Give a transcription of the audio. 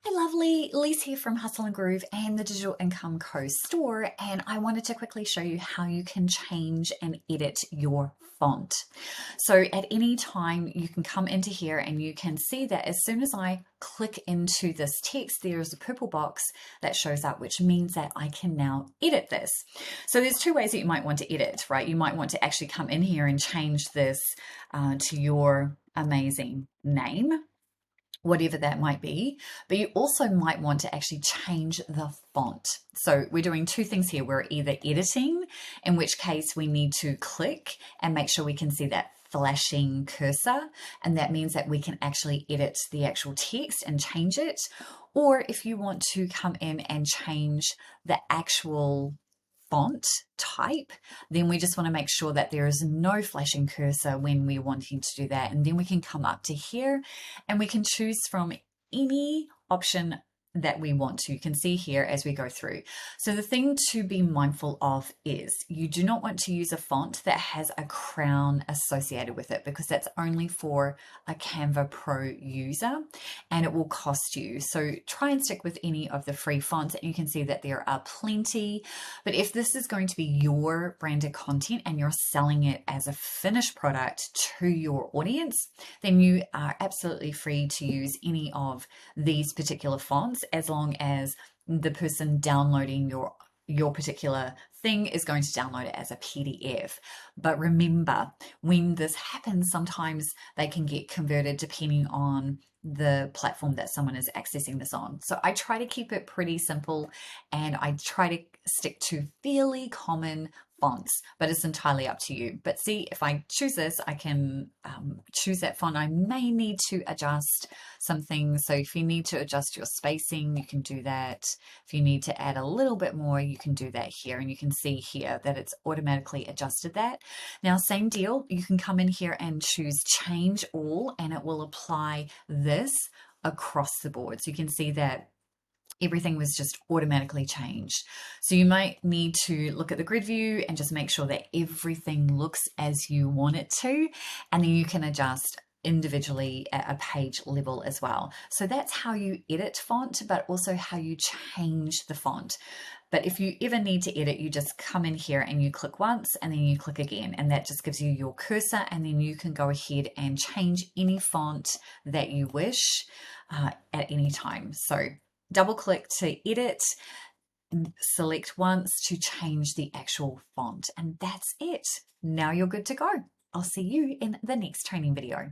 Hi lovely, Lise here from Hustle and Groove and the Digital Income Co store, and I wanted to quickly show you how you can change and edit your font. So at any time you can come into here and you can see that as soon as I click into this text, there's a purple box that shows up, which means that I can now edit this. So there's two ways that you might want to edit, right? You might want to actually come in here and change this to your amazing name, whatever that might be, but you also might want to actually change the font. So we're doing two things here. We're either editing, in which case we need to click and make sure we can see that flashing cursor, and that means that we can actually edit the actual text and change it. Or if you want to come in and change the actual font type, then we just want to make sure that there is no flashing cursor when we're wanting to do that. And then we can come up to here and we can choose from any option that we want to. You can see here as we go through. So the thing to be mindful of is you do not want to use a font that has a crown associated with it, because that's only for a Canva Pro user and it will cost you. So try and stick with any of the free fonts, and you can see that there are plenty. But if this is going to be your branded content and you're selling it as a finished product to your audience, then you are absolutely free to use any of these particular fonts, as long as the person downloading your particular thing is going to download it as a PDF. But remember, when this happens, sometimes they can get converted depending on the platform that someone is accessing this on. So I try to keep it pretty simple, and I try to stick to fairly common fonts, but it's entirely up to you. But see, if I choose this, I can choose that font. I may need to adjust some things. So if you need to adjust your spacing, you can do that. If you need to add a little bit more, you can do that here. And you can see here that it's automatically adjusted that. Now, same deal, you can come in here and choose change all, and it will apply this across the board. So you can see that everything was just automatically changed. So you might need to look at the grid view and just make sure that everything looks as you want it to, and then you can adjust individually at a page level as well. So that's how you edit font, but also how you change the font. But if you ever need to edit, you just come in here and you click once and then you click again, and that just gives you your cursor, and then you can go ahead and change any font that you wish at any time. So double click to edit, select once to change the actual font, and that's it. Now you're good to go. I'll see you in the next training video.